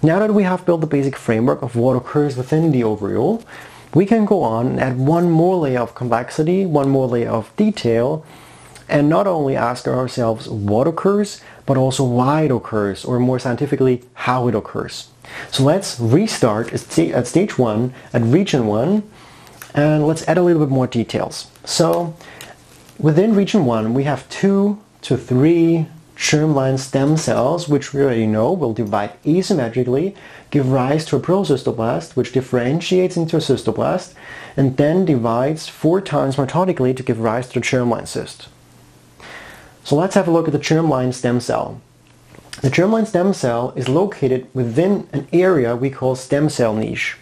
Now that we have built the basic framework of what occurs within the ovariole, we can go on and add one more layer of complexity, one more layer of detail, and not only ask ourselves what occurs, but also why it occurs, or more scientifically, how it occurs. So let's restart at stage 1, at region 1, and let's add a little bit more details. So within region 1, we have 2 to 3 germline stem cells, which we already know will divide asymmetrically, give rise to a procystoblast, which differentiates into a cystoblast, and then divides 4 times mitotically to give rise to a germline cyst. So let's have a look at the germline stem cell. The germline stem cell is located within an area we call stem cell niche.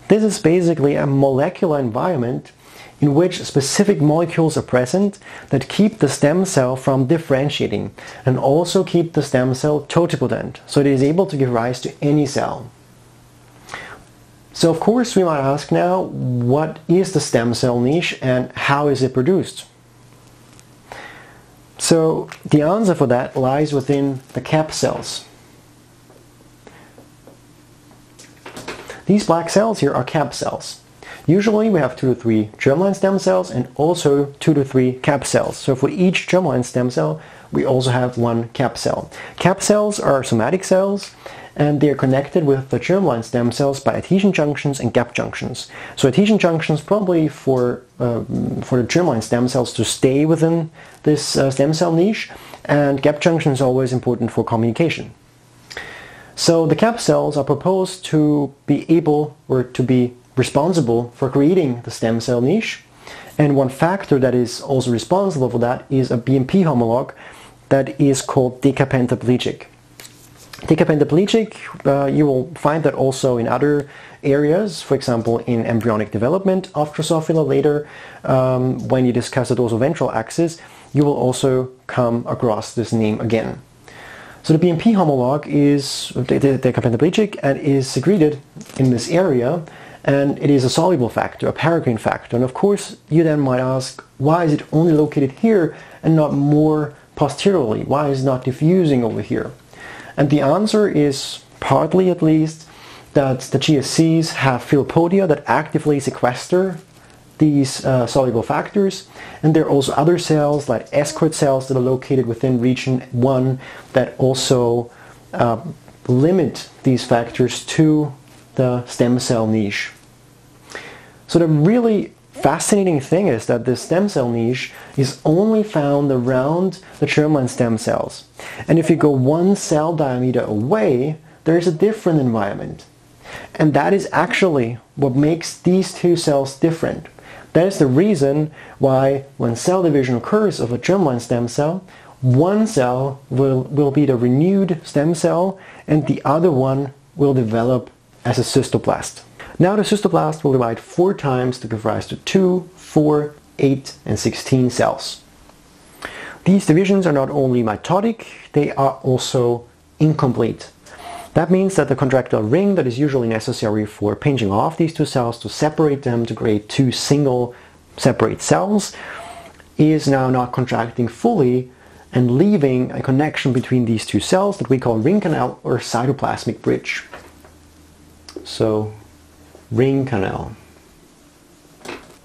This is basically a molecular environment in which specific molecules are present that keep the stem cell from differentiating and also keep the stem cell totipotent, so it is able to give rise to any cell. So of course we might ask now, what is the stem cell niche and how is it produced? So the answer for that lies within the cap cells. These black cells here are cap cells. Usually we have 2 to 3 germline stem cells and also 2 to 3 cap cells. So for each germline stem cell we also have 1 cap cell. Cap cells are somatic cells, and they are connected with the germline stem cells by adhesion junctions and gap junctions. So adhesion junctions probably for the germline stem cells to stay within this stem cell niche, and gap junction is always important for communication. So the cap cells are proposed to be able, or to be responsible for creating the stem cell niche, and one factor that is also responsible for that is a BMP homologue that is called decapentaplegic. Decapentaplegic, you will find that also in other areas, for example in embryonic development of Drosophila later, when you discuss the dorsoventral axis, you will also come across this name again. So the BMP homologue is decapentaplegic and is secreted in this area, and it is a soluble factor, a paracrine factor. And of course you then might ask, why is it only located here and not more posteriorly? Why is it not diffusing over here? And the answer is, partly at least, that the GSCs have filopodia that actively sequester these soluble factors, and there are also other cells like escort cells that are located within region 1 that also limit these factors to the stem cell niche. So the really fascinating thing is that this stem cell niche is only found around the germline stem cells. And if you go 1 cell diameter away, there is a different environment. And that is actually what makes these 2 cells different. That is the reason why when cell division occurs of a germline stem cell, 1 cell will be the renewed stem cell and the other one will develop as a cystoblast. Now the cystoblast will divide 4 times to give rise to 2, 4, 8 and 16 cells. These divisions are not only mitotic, they are also incomplete. That means that the contractile ring that is usually necessary for pinching off these 2 cells to separate them to create 2 single separate cells is now not contracting fully and leaving a connection between these 2 cells that we call ring canal or cytoplasmic bridge. So ring canal.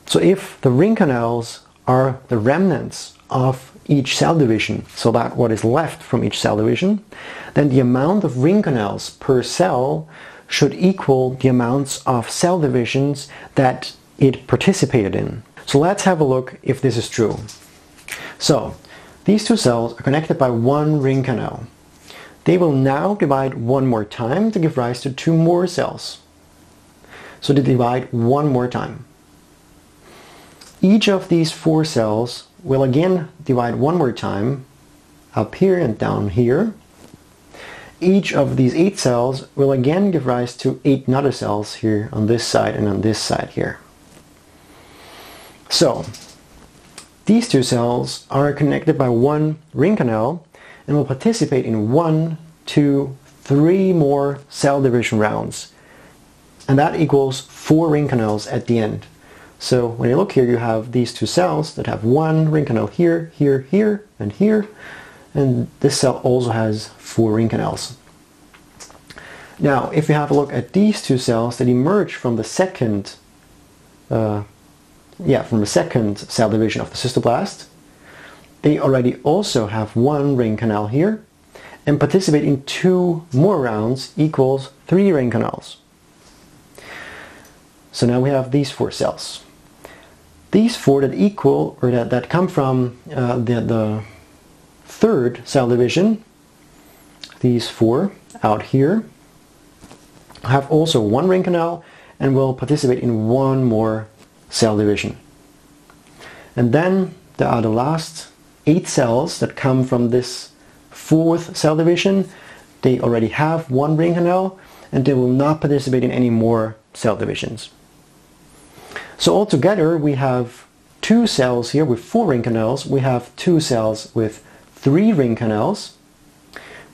So if the ring canals are the remnants of each cell division, so that what is left from each cell division, then the amount of ring canals per cell should equal the amounts of cell divisions that it participated in. So let's have a look if this is true. So these 2 cells are connected by 1 ring canal. They will now divide 1 more time to give rise to 2 more cells. So they divide 1 more time. Each of these 4 cells will again divide 1 more time, up here and down here. Each of these 8 cells will again give rise to 8 other cells here on this side and on this side here. So these 2 cells are connected by 1 ring canal and will participate in 1, 2, 3 more cell division rounds. And that equals 4 ring canals at the end. So when you look here, you have these 2 cells that have 1 ring canal here, here, here, and here. And this cell also has 4 ring canals. Now, if we have a look at these two cells that emerge from the second cell division of the cystoblast, they already also have one ring canal here, and participate in 2 more rounds equals 3 ring canals. So now we have these 4 cells. These 4 that equal, or that come from the third cell division, these 4 out here, have also one ring canal and will participate in 1 more cell division. And then there are the last 8 cells that come from this 4th cell division. They already have one ring canal and they will not participate in any more cell divisions. So altogether we have 2 cells here with 4 ring canals. We have 2 cells with 3 ring canals.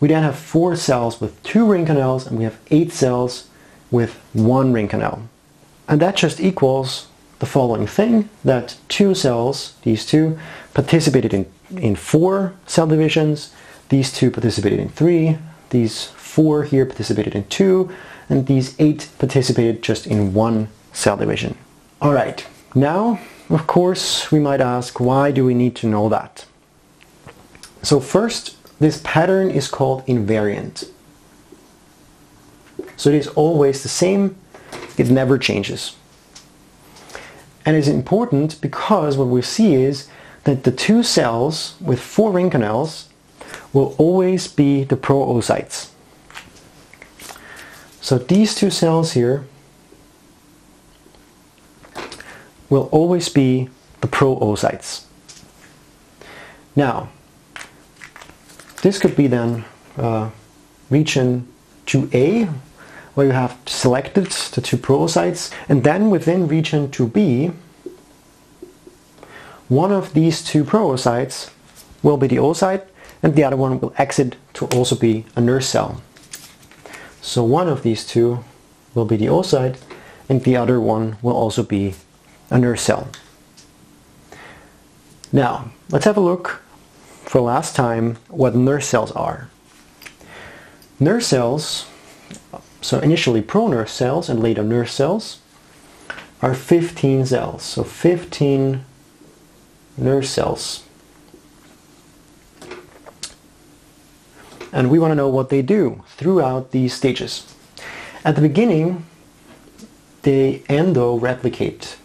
We then have 4 cells with 2 ring canals, and we have 8 cells with 1 ring canal. And that just equals the following thing, that 2 cells, these 2, participated in 4 cell divisions, these 2 participated in 3, these 4 here participated in 2, and these 8 participated just in 1 cell division. Alright, now of course we might ask, why do we need to know that? So first, this pattern is called invariant. So it is always the same, it never changes. And it's important because what we see is that the 2 cells with 4 ring canals will always be the pro-oocytes. So these 2 cells here will always be the pro-oocytes. Now, this could be then region 2A, where you have selected the 2 pro-oocytes, and then within region 2B, one of these 2 pro-oocytes will be the oocyte, and the other one will exit to also be a nurse cell. So one of these 2 will be the oocyte, and the other one will also be a nurse cell. Now, let's have a look for last time what nurse cells are. Nurse cells, so initially pro-nurse cells and later nurse cells, are 15 cells. So 15 nurse cells. And we want to know what they do throughout these stages. At the beginning, they endo-replicate.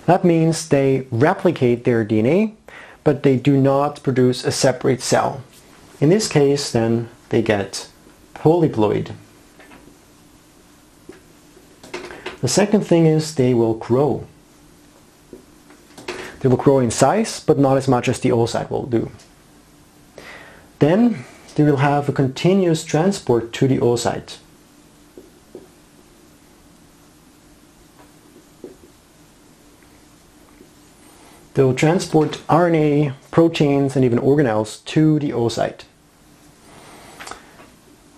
That means they replicate their DNA, but they do not produce a separate cell. In this case, then, they get polyploid. The second thing is they will grow. They will grow in size, but not as much as the oocyte will do. Then they will have a continuous transport to the oocyte. They will transport RNA, proteins, and even organelles to the oocyte.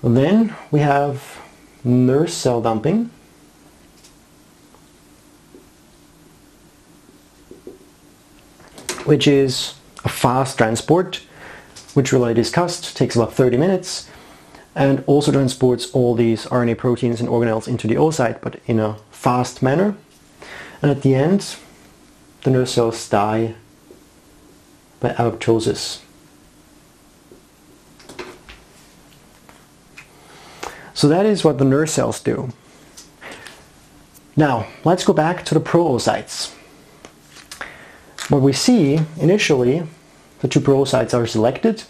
Then we have nurse cell dumping. Which is a fast transport, which we already discussed, takes about 30 minutes, and also transports all these RNA, proteins, and organelles into the oocyte, but in a fast manner. And at the end, the nurse cells die by apoptosis. So that is what the nurse cells do. Now, let's go back to the pro-oocytes. What we see initially, the 2 pro-oocytes are selected,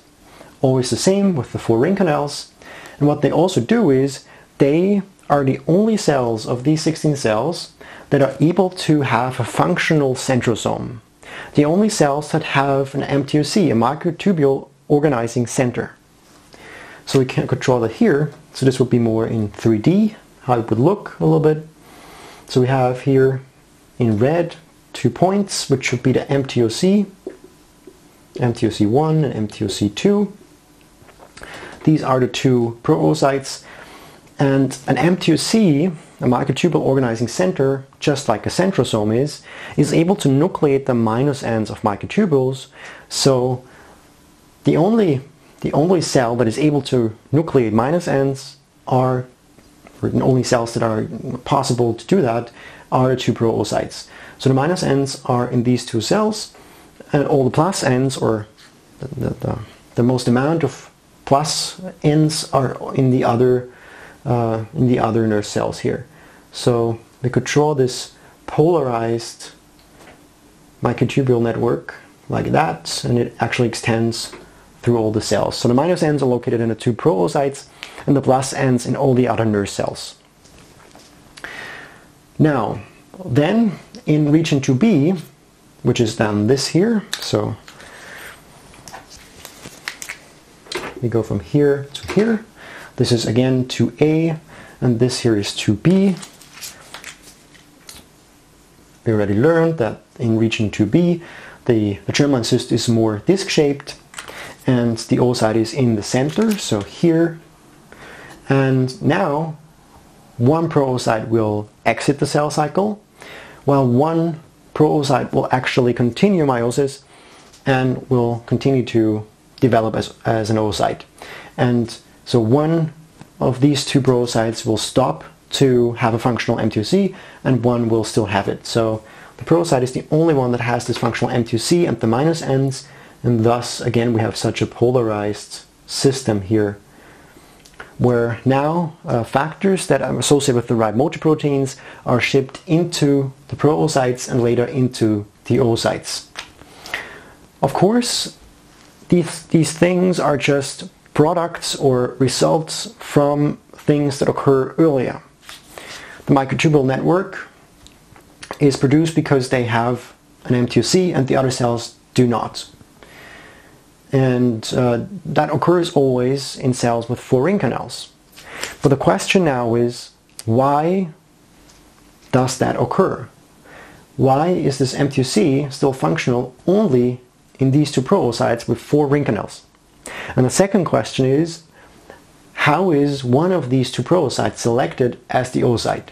always the same with the 4 ring canals. And what they also do is they are the only cells of these 16 cells that are able to have a functional centrosome. The only cells that have an MTOC, a microtubule organizing center. So we could draw that here. So this would be more in 3D, how it would look a little bit. So we have here in red 2 points, which should be the MTOC, MTOC1 and MTOC2. These are the 2 pro-oocytes, and an MTOC, a microtubule organizing center, just like a centrosome is able to nucleate the minus ends of microtubules. So the only the only cell that is able to nucleate minus ends are, or the only cells that are possible to do that, are the two pro-oocytes. So the minus ends are in these two cells, and all the plus ends, or the most amount of plus ends, are in the other nurse cells here. So we could draw this polarized microtubule network like that, and it actually extends through all the cells. So the minus ends are located in the two pro-oocytes, and the plus ends in all the other nurse cells. Now, then in region 2b, which is then this here, so we go from here to here. This is again 2a, and this here is 2b. We already learned that in region 2b, the germline cyst is more disc-shaped, and the oocyte is in the center, so here. And now, one pro-oocyte will exit the cell cycle, while one pro-oocyte will actually continue meiosis and will continue to develop as an oocyte. And so one of these two pro-oocytes will stop to have a functional MTOC, and one will still have it. So the pro-oocyte is the only one that has this functional MTOC and the minus ends, and thus again we have such a polarized system here, where now factors that are associated with the right motor proteins are shipped into the pro-oocytes and later into the oocytes. Of course, these things are just products or results from things that occur earlier. The microtubule network is produced because they have an MTOC and the other cells do not. And that occurs always in cells with 4 ring canals. But the question now is, why does that occur? Why is this MTOC still functional only in these two pro-oocytes with 4 ring canals? And the second question is, how is one of these two pro-oocytes selected as the oocyte?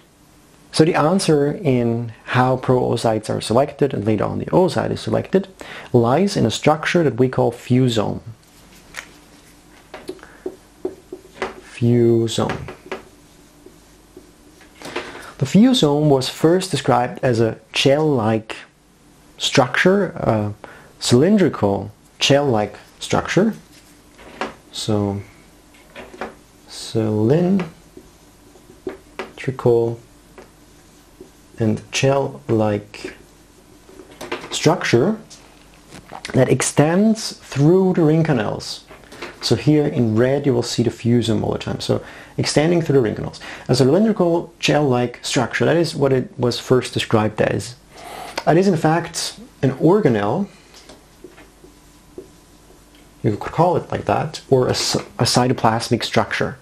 So the answer in how pro-oocytes are selected, and later on the oocyte is selected, lies in a structure that we call fusome. Fusome. The fusome was first described as a gel-like structure, a cylindrical gel-like structure. So cylindrical and gel-like structure that extends through the ring canals. So here in red you will see the fusome all the time. So extending through the ring canals. A cylindrical gel-like structure, that is what it was first described as. It is in fact an organelle, you could call it like that, or a cytoplasmic structure.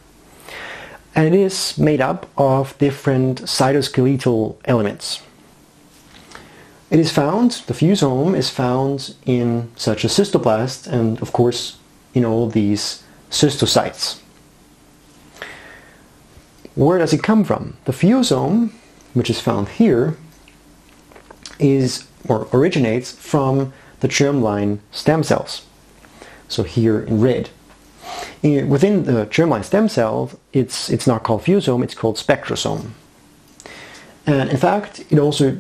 And it is made up of different cytoskeletal elements. It is found, the fusome is found in such a cystoblast, and of course in all these cystocytes. Where does it come from? The fusome, which is found here, is or originates from the germline stem cells. So here in red. Within the germline stem cell, it's not called fusome, it's called spectrosome. And in fact, it also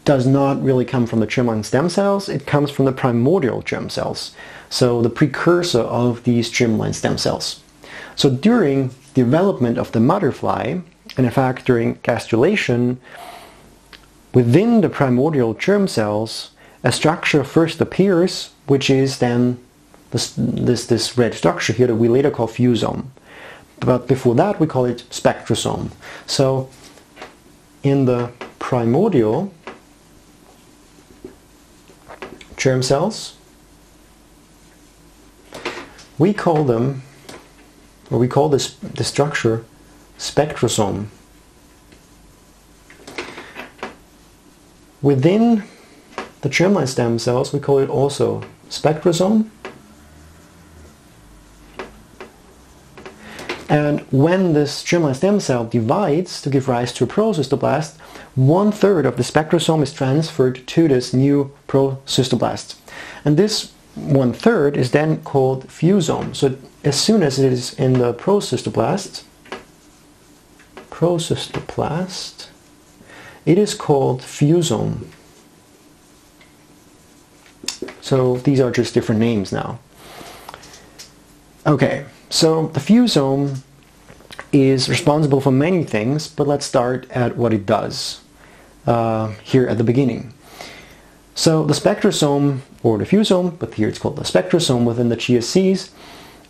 does not really come from the germline stem cells, it comes from the primordial germ cells. So the precursor of these germline stem cells. So during development of the mother fly, and in fact during gastrulation, within the primordial germ cells, a structure first appears, which is then this red structure here that we later call fusome. But before that we call it spectrosome. So in the primordial germ cells, we call them, or we call this structure spectrosome. Within the germline stem cells we call it also spectrosome. And when this germline stem cell divides to give rise to a procystoblast, 1/3 of the spectrosome is transferred to this new procystoblast. And this 1/3 is then called fusome. So as soon as it is in the procystoplast, it is called fusome. So these are just different names now. Okay, so the fusome is responsible for many things, but let's start at what it does here at the beginning. So the spectrosome, or the fusome, but here it's called the spectrosome within the GSCs,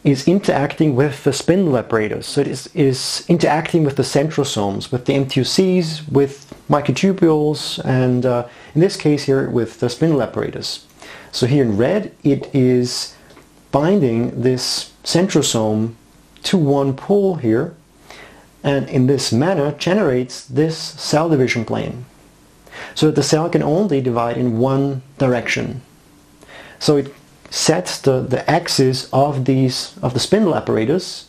is interacting with the spindle apparatus. So it is interacting with the centrosomes, with the MTOCs, with microtubules, and in this case here with the spindle apparatus. So here in red, it is binding this centrosome to one pole here, and in this manner generates this cell division plane, so that the cell can only divide in one direction. So it sets the axis of the spindle apparatus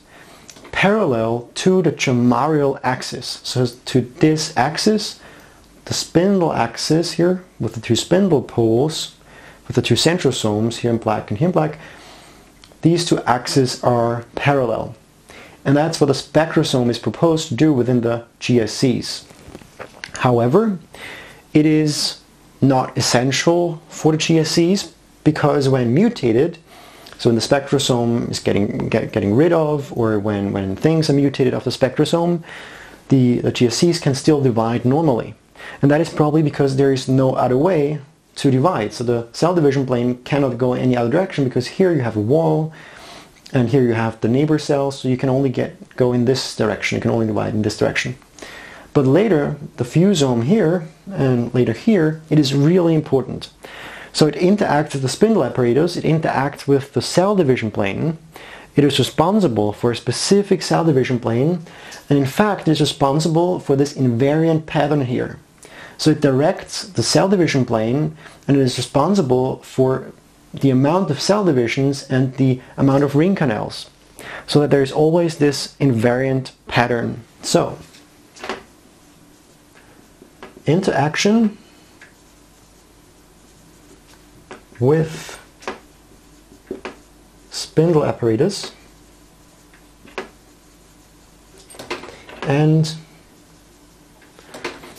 parallel to the germarial axis. So to this axis, the spindle axis here, with the two spindle poles, with the two centrosomes here in black and here in black, these two axes are parallel. And that's what the spectrosome is proposed to do within the GSCs. However, it is not essential for the GSCs, because when mutated, so when the spectrosome is getting rid of, or when things are mutated of the spectrosome, the GSCs can still divide normally. And that is probably because there is no other way to divide. So the cell division plane cannot go any other direction, because here you have a wall, and here you have the neighbor cells, so you can only go in this direction, you can only divide in this direction. But later, the fusome here, and later here, it is really important. So it interacts with the spindle apparatus, it interacts with the cell division plane, it is responsible for a specific cell division plane, and in fact it is responsible for this invariant pattern here. So it directs the cell division plane, and it is responsible for the amount of cell divisions and the amount of ring canals, so that there is always this invariant pattern. So, interaction with spindle apparatus, and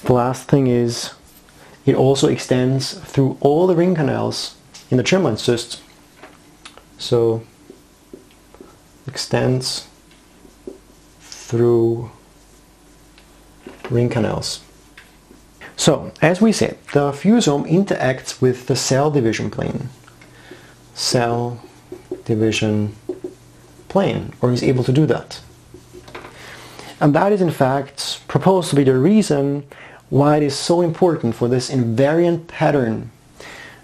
the last thing is it also extends through all the ring canals in the germline cyst. So extends through ring canals. So, as we said, the fusome interacts with the cell division plane. Cell division plane, or is able to do that. And that is in fact proposed to be the reason why it is so important for this invariant pattern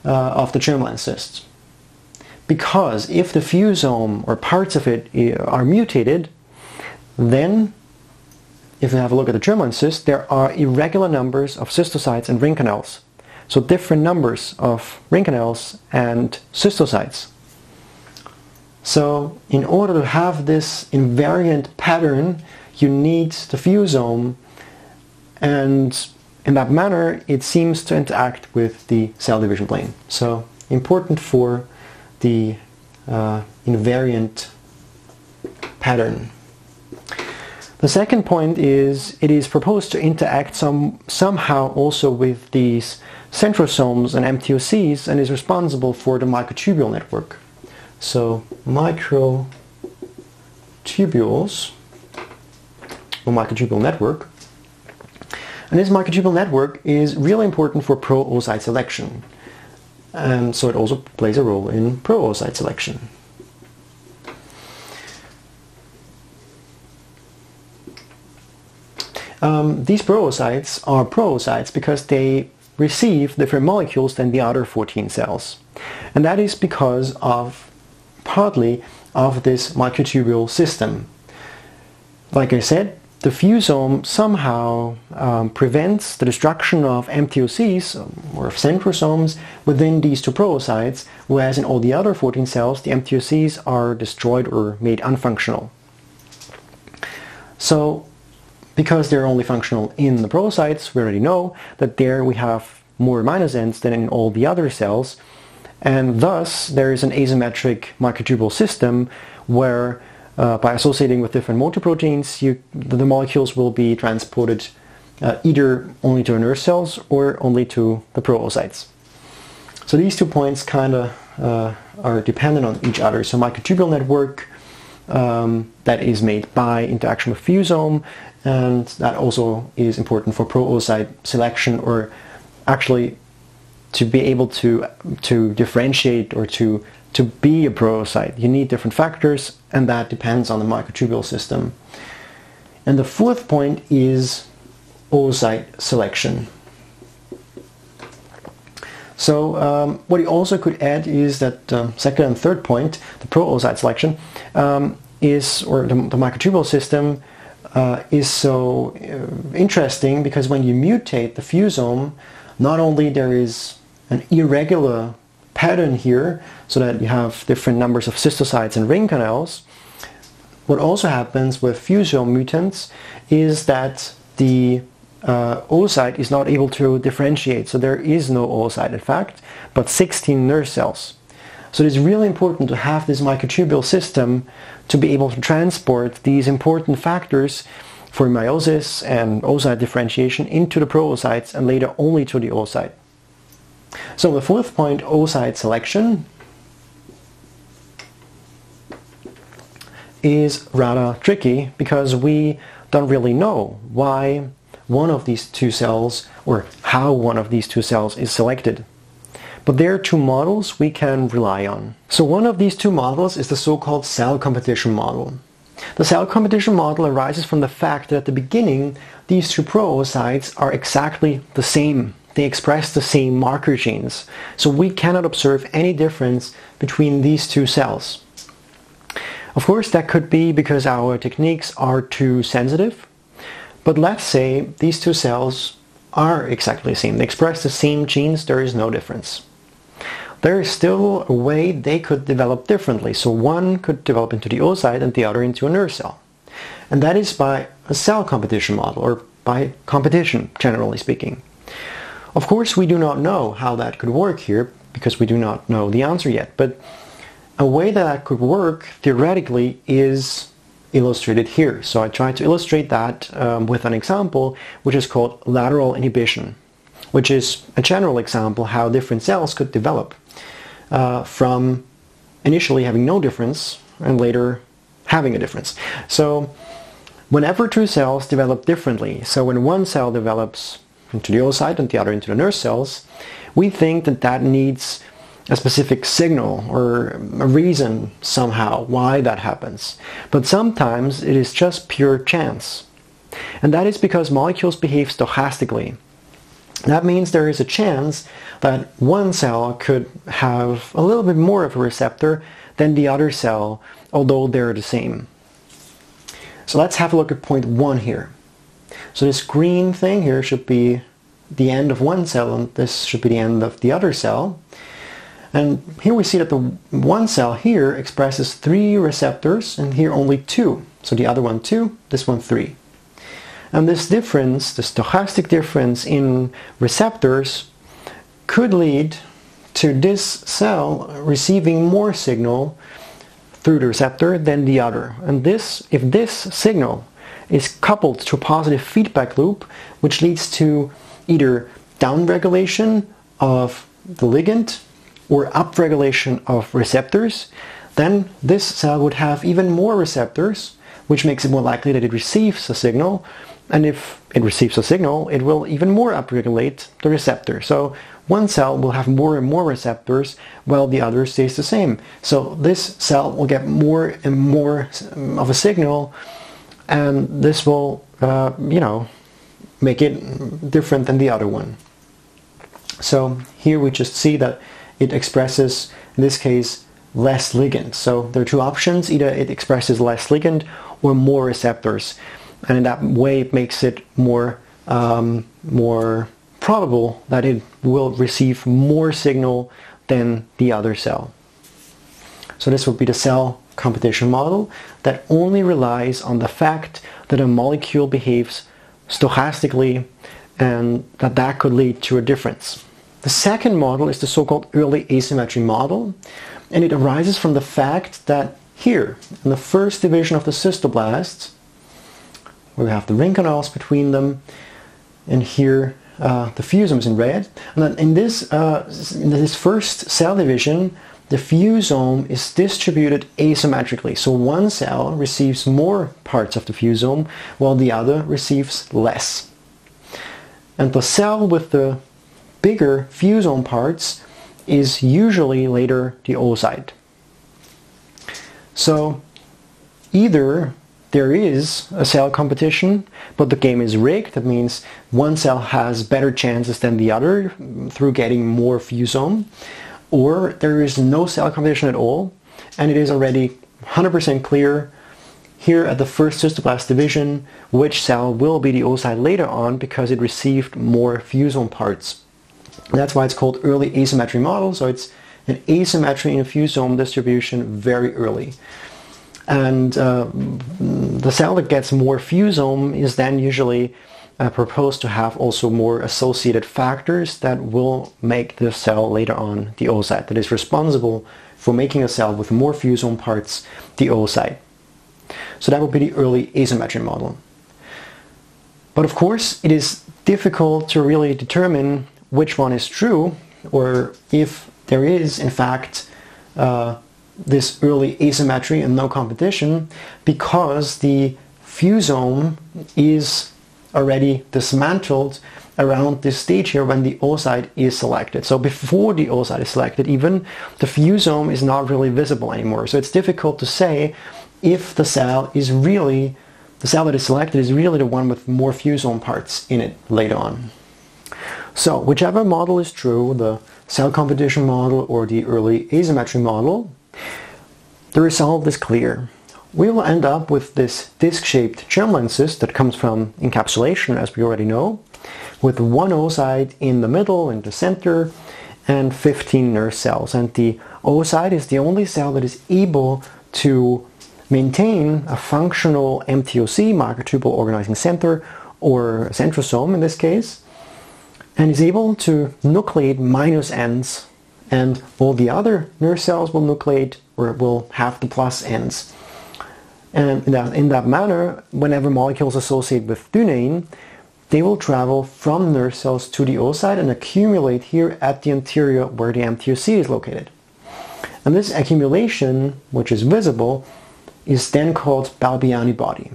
of the germline cyst. Because if the fusome or parts of it are mutated, then if you have a look at the germline cyst, there are irregular numbers of cystocytes and ring canals. So different numbers of ring canals and cystocytes. So in order to have this invariant pattern, you need the fusome, and in that manner it seems to interact with the cell division plane. So important for the invariant pattern. The second point is it is proposed to interact somehow also with these centrosomes and MTOCs, and is responsible for the microtubule network. So microtubules, or microtubule network. And this microtubule network is really important for pro-oocyte selection. And so it also plays a role in pro-oocyte selection. These pro-oocytes are pro-oocytes because they receive different molecules than the other 14 cells. And that is because of, partly, of this microtubule system. Like I said, the fusome somehow prevents the destruction of MTOCs, or of centrosomes, within these two pro-oocytes, whereas in all the other 14 cells, the MTOCs are destroyed or made unfunctional. So, because they're only functional in the pro-oocytes, we already know that there we have more minus ends than in all the other cells, And thus there is an asymmetric microtubule system where by associating with different motor proteins, the molecules will be transported either only to inert cells or only to the pro-oocytes. So these 2 points kind of are dependent on each other. So microtubule network that is made by interaction with fusome, and that also is important for pro-oocyte selection, or actually to be able to differentiate or to be a pro-oocyte. You need different factors, and that depends on the microtubule system. And the 4th point is oocyte selection. So what you also could add is that 2nd and 3rd point, the pro-oocyte selection, or the microtubule system is so interesting because when you mutate the fusome, not only there is an irregular pattern here, so that you have different numbers of cystocytes and ring canals. What also happens with fusome mutants is that the oocyte is not able to differentiate, so there is no oocyte in fact, but 16 nerve cells. So it's really important to have this microtubule system to be able to transport these important factors for meiosis and oocyte differentiation into the pro-oocytes and later only to the oocyte. So the 4th point, oocyte selection, is rather tricky because we don't really know why one of these 2 cells or how one of these 2 cells is selected. But there are 2 models we can rely on. So one of these 2 models is the so-called cell competition model. The cell competition model arises from the fact that at the beginning these 2 pro-oocytes are exactly the same. They express the same marker genes. So we cannot observe any difference between these 2 cells. Of course, that could be because our techniques are too sensitive. But let's say these 2 cells are exactly the same. They express the same genes, there is no difference. There is still a way they could develop differently. So one could develop into the oocyte and the other into a nerve cell. And that is by a cell competition model, or by competition, generally speaking. Of course, we do not know how that could work here, because we do not know the answer yet. But a way that could work, theoretically, is illustrated here. So I tried to illustrate that with an example, which is called lateral inhibition, which is a general example how different cells could develop from initially having no difference and later having a difference. So whenever 2 cells develop differently, so when one cell develops into the oocyte and the other into the nerve cells, we think that that needs a specific signal or a reason somehow why that happens. But sometimes it is just pure chance. And that is because molecules behave stochastically. That means there is a chance that one cell could have a little bit more of a receptor than the other cell, although they're the same. So let's have a look at point 1 here. So this green thing here should be the end of one cell, and this should be the end of the other cell. And here we see that the one cell here expresses 3 receptors, and here only 2. So the other one 2, this one 3. And this difference, the stochastic difference in receptors, could lead to this cell receiving more signal through the receptor than the other. And this, if this signal is coupled to a positive feedback loop, which leads to either downregulation of the ligand or upregulation of receptors, then this cell would have even more receptors, which makes it more likely that it receives a signal. And if it receives a signal, it will even more upregulate the receptor. So one cell will have more and more receptors while the other stays the same. So this cell will get more and more of a signal, and this will, make it different than the other one. So here we just see that it expresses, in this case, less ligand. So there are 2 options. Either it expresses less ligand or more receptors. And in that way it makes it more probable that it will receive more signal than the other cell. So this would be the cell competition model that only relies on the fact that a molecule behaves stochastically and that could lead to a difference. The second model is the so-called early asymmetry model, and it arises from the fact that here, in the first division of the cystoblasts, we have the ring canals between them, and here the fusomes in red. And then in this first cell division, the fusome is distributed asymmetrically. So one cell receives more parts of the fusome, while the other receives less. And the cell with the bigger fusome parts is usually later the oocyte. So either there is a cell competition, but the game is rigged. That means one cell has better chances than the other through getting more fusome, or there is no cell competition at all, and it is already 100% clear here at the first cystoblast division which cell will be the oocyte later on because it received more fusome parts. That's why it's called early asymmetry model. So it's an asymmetry in a fusome distribution very early. And the cell that gets more fusome is then usually proposed to have also more associated factors that will make the cell later on the oocyte, that is responsible for making a cell with more fusome parts the oocyte. So that would be the early asymmetry model. But of course it is difficult to really determine which one is true, or if there is in fact this early asymmetry and no competition, because the fusome is already dismantled around this stage here when the oocyte is selected. So before the oocyte is selected, even the fusome is not really visible anymore. So it's difficult to say if the cell that is selected is really the one with more fusome parts in it later on. So whichever model is true, the cell competition model or the early asymmetry model, the result is clear. We will end up with this disc-shaped germline cyst that comes from encapsulation, as we already know, with one oocyte in the middle, in the center, and 15 nurse cells. And the oocyte is the only cell that is able to maintain a functional MTOC, microtubule organizing center, or centrosome in this case, and is able to nucleate minus ends, and all the other nurse cells will nucleate or will have the plus ends. And in that manner, whenever molecules associate with dunane, they will travel from nurse cells to the oocyte and accumulate here at the interior where the MTOC is located. And this accumulation, which is visible, is then called Balbiani body.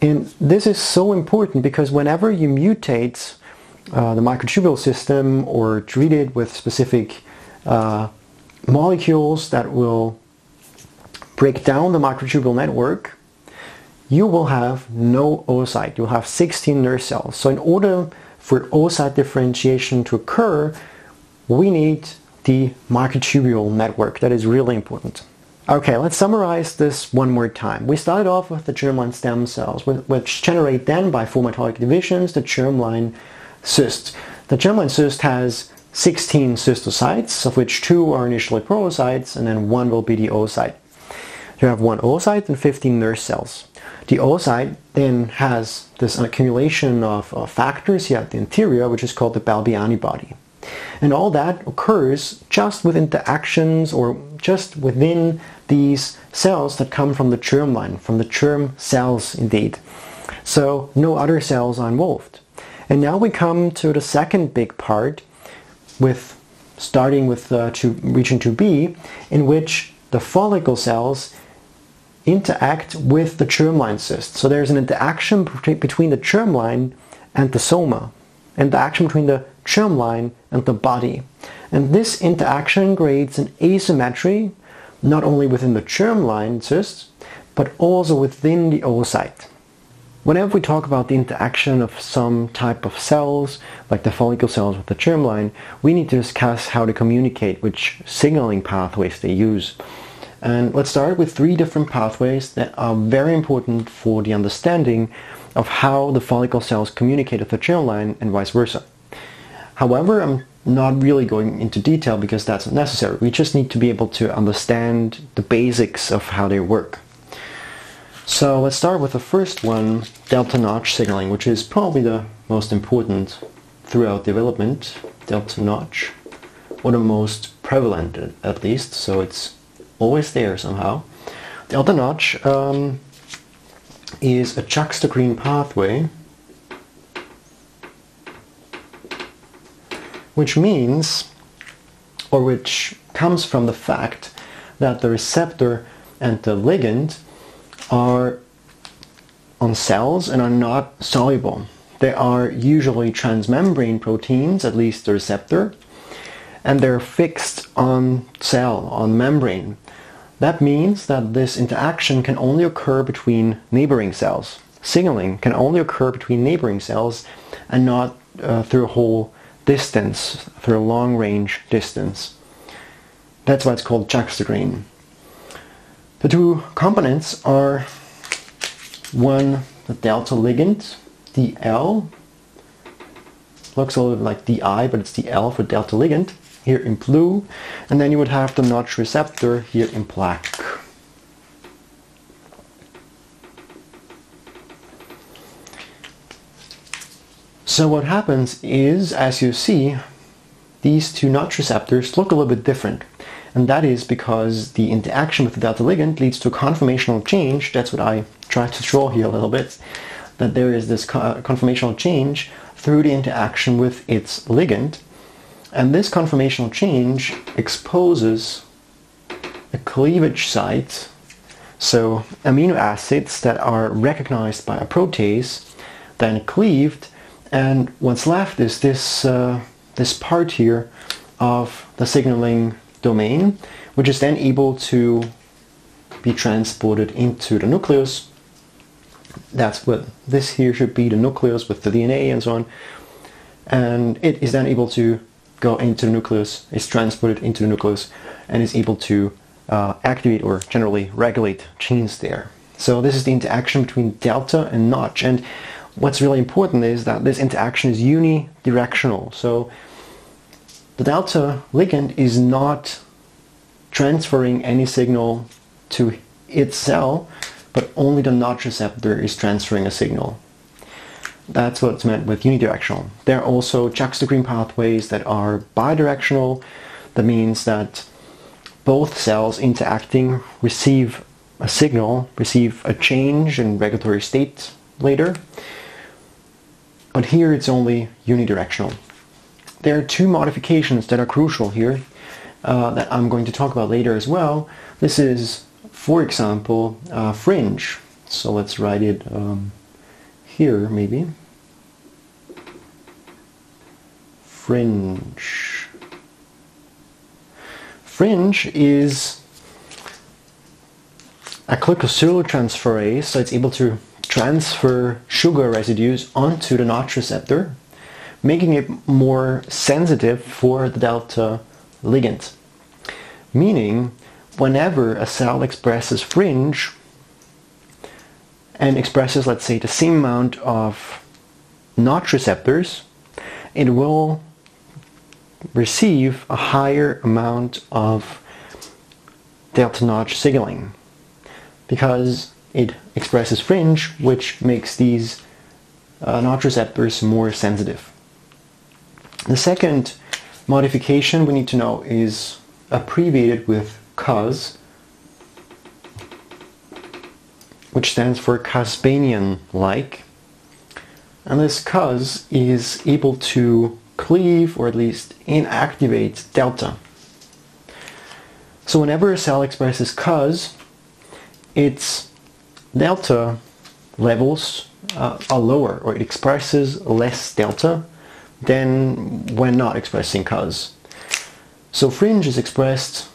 And this is so important because whenever you mutate the microtubule system or treat it with specific molecules that will break down the microtubule network, you will have no oocyte. You'll have 16 nurse cells. So in order for oocyte differentiation to occur, we need the microtubule network. That is really important. Okay, let's summarize this one more time. We started off with the germline stem cells, which generate then by 4 mitotic divisions the germline cyst. The germline cyst has 16 cystocytes, of which 2 are initially pro-oocytes, and then 1 will be the oocyte. You have 1 oocyte and 15 nurse cells. The oocyte then has this accumulation of factors here at the interior, which is called the Balbiani body. And all that occurs just with interactions or just within these cells that come from the germline, from the germ cells indeed. So no other cells are involved. And now we come to the second big part, starting with region 2b, in which the follicle cells interact with the germline cyst. So there's an interaction between the germline and the soma, and the action between the germline and the body. And this interaction creates an asymmetry, not only within the germline cyst, but also within the oocyte. Whenever we talk about the interaction of some type of cells, like the follicle cells with the germline, we need to discuss how to communicate, which signaling pathways they use. And let's start with 3 different pathways that are very important for the understanding of how the follicle cells communicate with the germline and vice versa. However, I'm not really going into detail because that's not necessary. We just need to be able to understand the basics of how they work. So let's start with the first one, delta notch signaling, which is probably the most important throughout development delta notch, or the most prevalent at least, so it's always there somehow. Delta notch is a juxtagreen pathway, which means, or which comes from the fact that the receptor and the ligand are on cells and are not soluble. They are usually transmembrane proteins, at least the receptor, and they're fixed on cell, on membrane. That means that this interaction can only occur between neighboring cells. Signaling can only occur between neighboring cells and not through a whole distance, through a long range distance. That's why it's called juxtagreen. The two components are one, the delta ligand, DL, looks a little like DI, but it's DL for delta ligand, here in blue, and then you would have the notch receptor here in black. So what happens is, as you see, these two notch receptors look a little bit different. And that is because the interaction with the delta ligand leads to a conformational change. That's what I tried to draw here a little bit. That there is this conformational change through the interaction with its ligand. And this conformational change exposes a cleavage site. So amino acids that are recognized by a protease, then cleaved. And what's left is this, this part here of the signaling domain, which is then able to be transported into the nucleus. That's what this here should be, the nucleus with the DNA and so on. And it is then able to go into the nucleus, is transported into the nucleus, and is able to activate or generally regulate genes there. So this is the interaction between delta and notch. And what's really important is that this interaction is unidirectional. So the delta ligand is not transferring any signal to its cell, but only the notch receptor is transferring a signal. That's what's meant with unidirectional. There are also juxtagreen pathways that are bidirectional. That means that both cells interacting receive a signal, receive a change in regulatory state later. But here it's only unidirectional. There are two modifications that are crucial here that I'm going to talk about later as well. This is, for example, fringe. So let's write it here maybe. Fringe. Fringe is a glycosyltransferase, so it's able to transfer sugar residues onto the notch receptor, making it more sensitive for the delta ligand. Meaning, whenever a cell expresses fringe and expresses, let's say, the same amount of notch receptors, it will receive a higher amount of delta notch signaling because it expresses fringe, which makes these notch receptors more sensitive. The second modification we need to know is abbreviated with Cus, which stands for Caspanian-like. And this Cus is able to cleave, or at least inactivate, delta. So whenever a cell expresses Cus, its delta levels are lower, or it expresses less delta than when not expressing Cus. So fringe is expressed,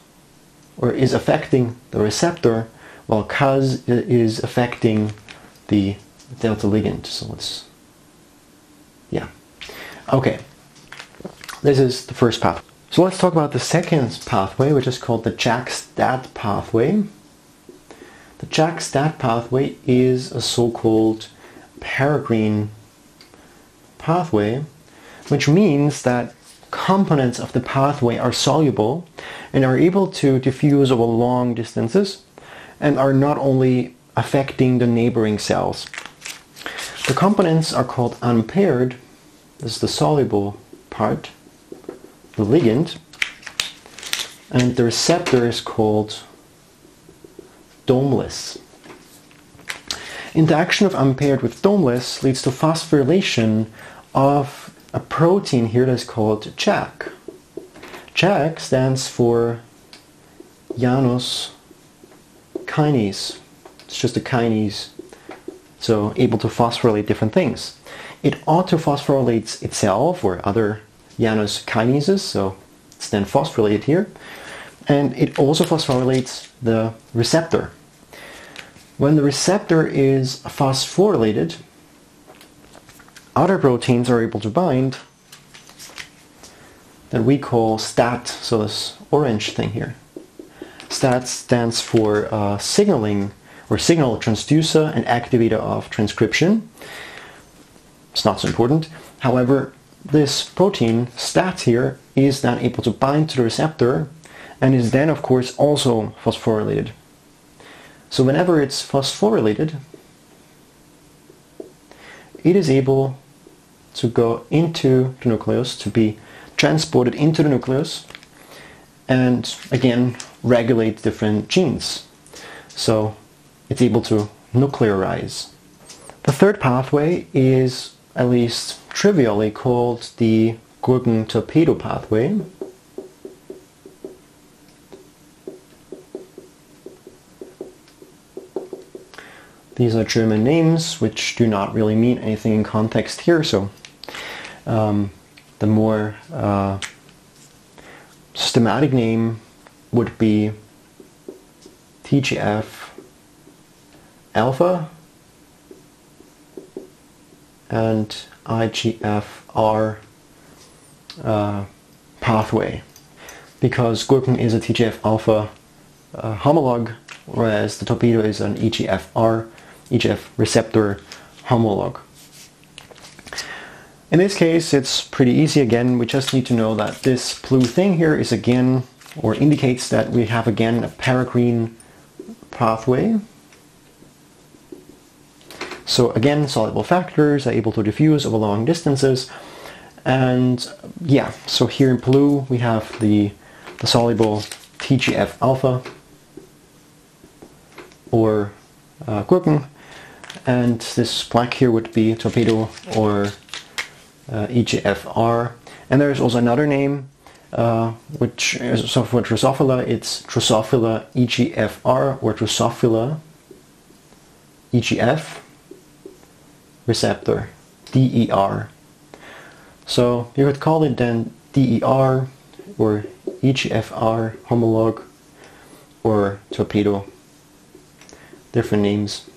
or is affecting the receptor, while Cus is affecting the delta ligand. So let's, yeah. Okay, this is the first pathway. So let's talk about the second pathway, which is called the JAK-STAT pathway. The JAK-STAT pathway is a so-called peregrine pathway, which means that components of the pathway are soluble and are able to diffuse over long distances and are not only affecting the neighboring cells. The components are called unpaired, this is the soluble part, the ligand, and the receptor is called domeless. Interaction of unpaired with domeless leads to phosphorylation of a protein here that's called JAK. JAK stands for Janus kinase. It's just a kinase, so able to phosphorylate different things. It autophosphorylates itself or other Janus kinases, so it's then phosphorylated here. And it also phosphorylates the receptor. When the receptor is phosphorylated, other proteins are able to bind that we call STAT, so this orange thing here. STAT stands for signaling or signal transducer and activator of transcription. It's not so important. However, this protein, STAT here, is then able to bind to the receptor and is then of course also phosphorylated. So whenever it's phosphorylated, it is able to go into the nucleus, to be transported into the nucleus, and again regulate different genes. So it's able to nuclearize. The third pathway is at least trivially called the Gurken-Torpedo pathway. These are German names which do not really mean anything in context here, so the more systematic name would be TGF-alpha and EGFR pathway, because Gurken is a TGF-alpha homolog, whereas the torpedo is an EGFR, EGF receptor homolog. In this case, it's pretty easy. Again, we just need to know that this blue thing here is again, or indicates that we have again a paragreen pathway. So again, soluble factors are able to diffuse over long distances. And yeah, so here in blue we have the soluble TGF-alpha or Gurken, and this black here would be torpedo or EGFR. And there's also another name which is, so for Drosophila it's Drosophila EGFR or Drosophila EGF receptor, DER. So you could call it then DER or EGFR homolog or torpedo, different names.